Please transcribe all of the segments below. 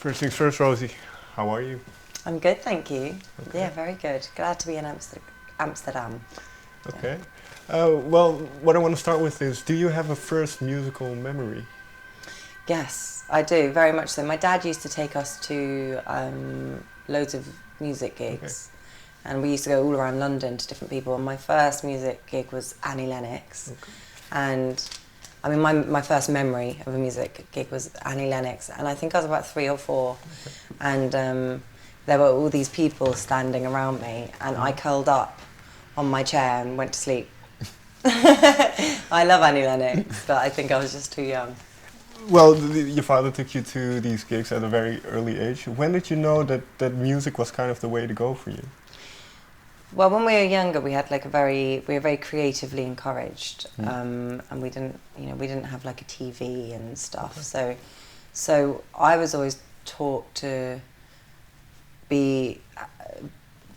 First things first, Rosie. How are you? I'm good, thank you. Okay. Yeah, very good. Glad to be in Amsterdam. Okay. Well, what I want to start with is, do you have a first musical memory? Yes, I do, very much so. My dad used to take us to loads of music gigs, and we used to go all around London to different people. And my first music gig was Annie Lennox. Okay. And I mean, my first memory of a music gig was Annie Lennox, and I think I was about 3 or 4. Okay. And there were all these people standing around me, and I curled up on my chair and went to sleep. I love Annie Lennox, but I think I was just too young. Well, your father took you to these gigs at a very early age. When did you know that music was kind of the way to go for you? Well, when we were younger, we had we were very creatively encouraged, and we didn't have like a TV and stuff. So I was always taught to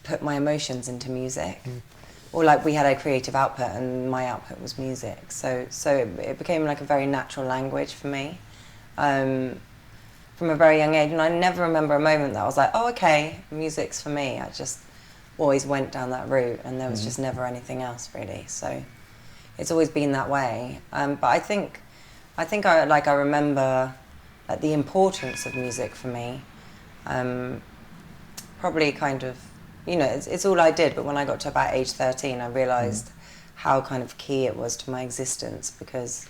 put my emotions into music, or like we had a creative output, and my output was music. So it became like a very natural language for me, from a very young age. And I never remember a moment that I was like, oh, okay, music's for me. I just always went down that route, and there was just never anything else really. So it's always been that way. But I think I remember like the importance of music for me. Probably kind of, it's all I did. But when I got to about age 13, I realised how kind of key it was to my existence, because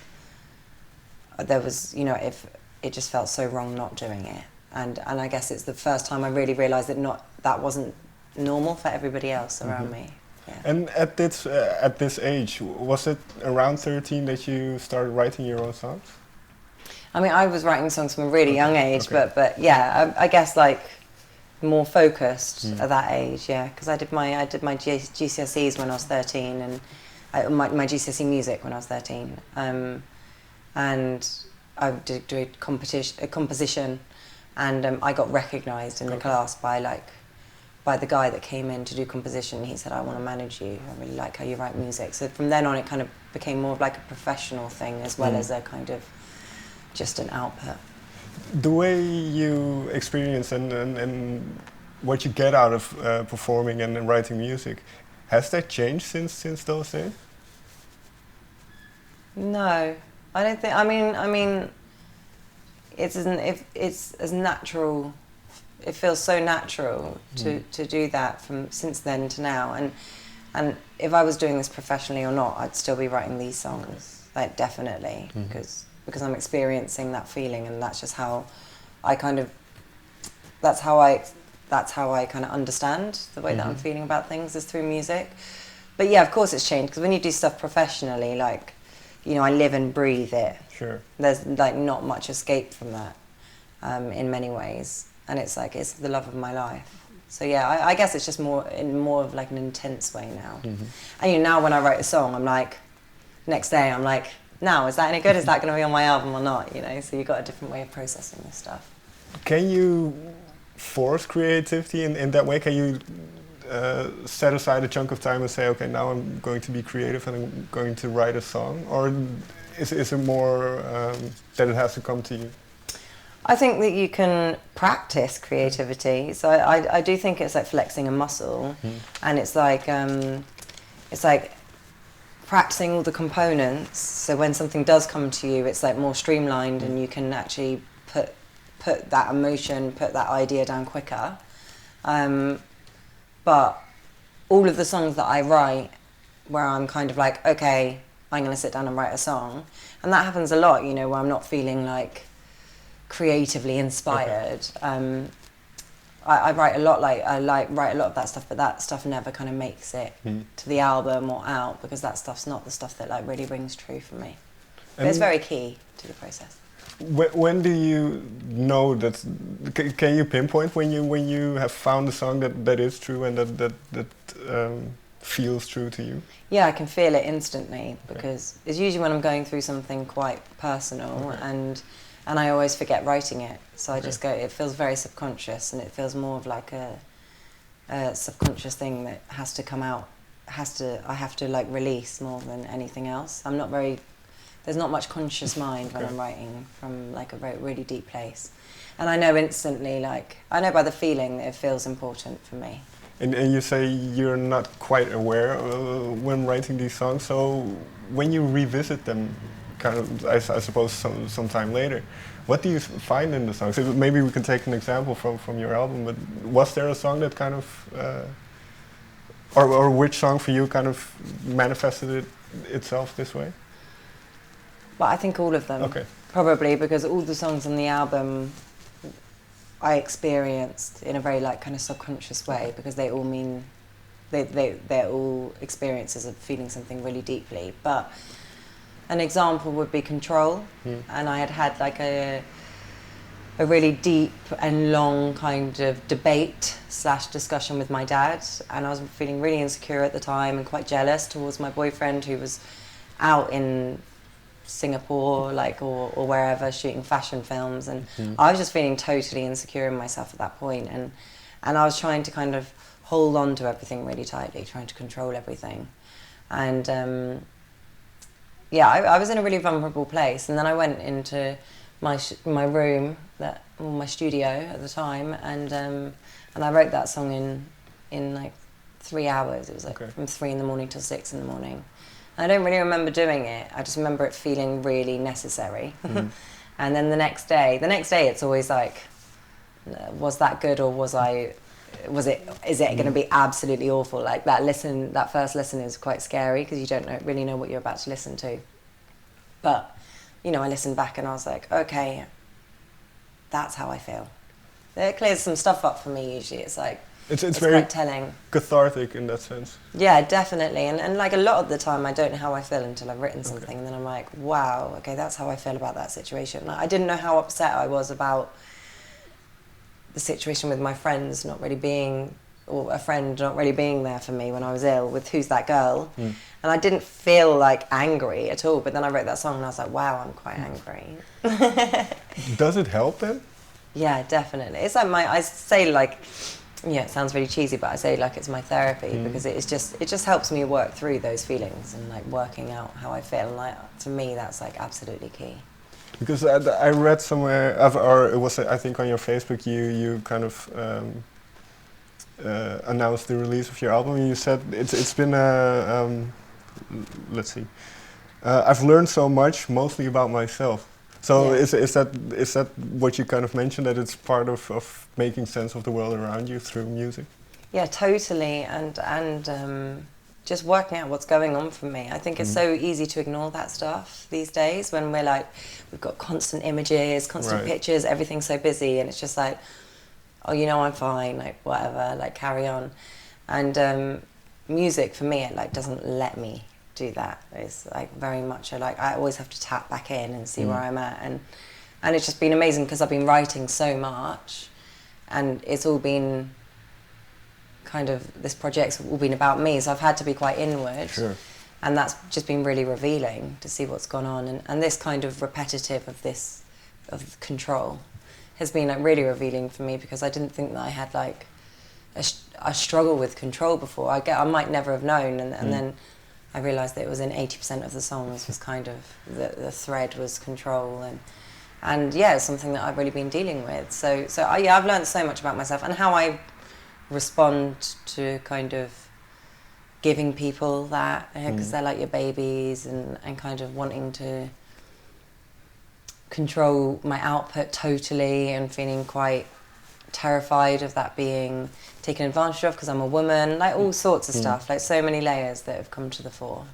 there was, if it just felt so wrong not doing it. And I guess it's the first time I really realised that wasn't normal for everybody else around me. Yeah. And at this age, was it around 13 that you started writing your own songs? I mean, I was writing songs from a really young age, but yeah, I guess like more focused at that age, yeah, because I did my GCSEs when I was 13, and my GCSE music when I was 13, and I did do a composition, and I got recognised in the class by the guy that came in to do composition. He said, I want to manage you, I really like how you write music. So from then on it kind of became more of like a professional thing, as well as a kind of just an output. The way you experience and what you get out of performing and writing music, has that changed since those days? No, I don't think. I mean, it's as natural. It feels so natural to do that from since then to now. And if I was doing this professionally or not, I'd still be writing these songs, like definitely, because I'm experiencing that feeling, and that's just how I kind of, that's how I kind of understand the way that I'm feeling about things, is through music. But yeah, of course it's changed, because when you do stuff professionally, like, I live and breathe it. Sure. There's like not much escape from that, in many ways. And it's like, it's the love of my life. So yeah, I guess it's just more of like an intense way now. And now when I write a song, I'm like, next day I'm like, now, is that any good? Is that going to be on my album or not? So you've got a different way of processing this stuff. Can you force creativity in that way? Can you set aside a chunk of time and say, okay, now I'm going to be creative and I'm going to write a song? Or is it more that it has to come to you? I think that you can practice creativity. So I do think it's like flexing a muscle, and it's like practicing all the components. So when something does come to you, it's like more streamlined, and you can actually put that emotion, put that idea down quicker. But all of the songs that I write, where I'm kind of like, okay, I'm going to sit down and write a song, and that happens a lot, where I'm not feeling like creatively inspired. I write a lot, write a lot of that stuff, but that stuff never kind of makes it to the album or out, because that stuff's not the stuff that like really rings true for me. But it's very key to the process. When do you know that? Can you pinpoint when you have found a song that is true and that feels true to you? Yeah, I can feel it instantly, because it's usually when I'm going through something quite personal, and I always forget writing it. So I just go, it feels very subconscious, and it feels more of like a subconscious thing that has to come out, I have to like release more than anything else. I'm not very There's not much conscious mind when I'm writing from like a really deep place. And I know instantly, like, I know by the feeling that it feels important for me. And you say you're not quite aware when writing these songs, so when you revisit them, kind of, I suppose, sometime later, what do you find in the songs? Maybe we can take an example from your album, but was there a song that kind of, or which song for you kind of manifested itself this way? But I think all of them, probably, because all the songs on the album I experienced in a very like kind of subconscious way, because they all mean, they're all experiences of feeling something really deeply. But an example would be Control, and I had like a really deep and long kind of debate / discussion with my dad, and I was feeling really insecure at the time and quite jealous towards my boyfriend, who was out in Singapore, like, or wherever, shooting fashion films, and I was just feeling totally insecure in myself at that point, and I was trying to kind of hold on to everything really tightly, trying to control everything, and I was in a really vulnerable place, and then I went into my room, my studio at the time, and I wrote that song in like 3 hours. It was like from 3 in the morning till 6 in the morning. I don't really remember doing it. I just remember it feeling really necessary. And then the next day it's always like, was that good, or is it going to be absolutely awful? Like that first listen is quite scary because you don't really know what you're about to listen to. But, you know, I listened back and I was like, okay, that's how I feel. It clears some stuff up for me usually. It's like, it's very quite telling. Cathartic in that sense. Yeah, definitely. And like a lot of the time I don't know how I feel until I've written something, and then I'm like, wow, okay, that's how I feel about that situation. Like, I didn't know how upset I was about the situation with my friends not really being, or a friend not really being there for me when I was ill with Who's That Girl. And I didn't feel like angry at all, but then I wrote that song and I was like, wow, I'm quite angry. Does it help then? Yeah, definitely. It's like I say like, yeah, it sounds really cheesy, but I say like it's my therapy, because it just helps me work through those feelings and like working out how I feel. And like, to me, that's like absolutely key. Because I read somewhere, or it was, I think, on your Facebook, you kind of announced the release of your album, and you said it's been let's see, I've learned so much, mostly about myself. So is that what you kind of mentioned, that it's part of making sense of the world around you through music? Yeah, totally, and just working out what's going on for me. I think it's so easy to ignore that stuff these days when we're like, we've got constant images, constant pictures, everything's so busy, and it's just like, oh, you know, I'm fine, like whatever, like carry on. And music for me, it like doesn't let me do that. It's like very much I always have to tap back in and see where I'm at, and it's just been amazing because I've been writing so much, and it's all been kind of, this project's all been about me, so I've had to be quite inward, and that's just been really revealing to see what's gone on, and this kind of repetitive of control has been like really revealing for me, because I didn't think that I had like a struggle with control before. I might never have known, and then I realised that it was in 80% of the songs was kind of, the thread was control, and yeah, it's something that I've really been dealing with. So I've learned so much about myself and how I respond to kind of giving people that, because they're like your babies, and kind of wanting to control my output totally, and feeling quite terrified of that being taken advantage of because I'm a woman, like all sorts of stuff, like so many layers that have come to the fore.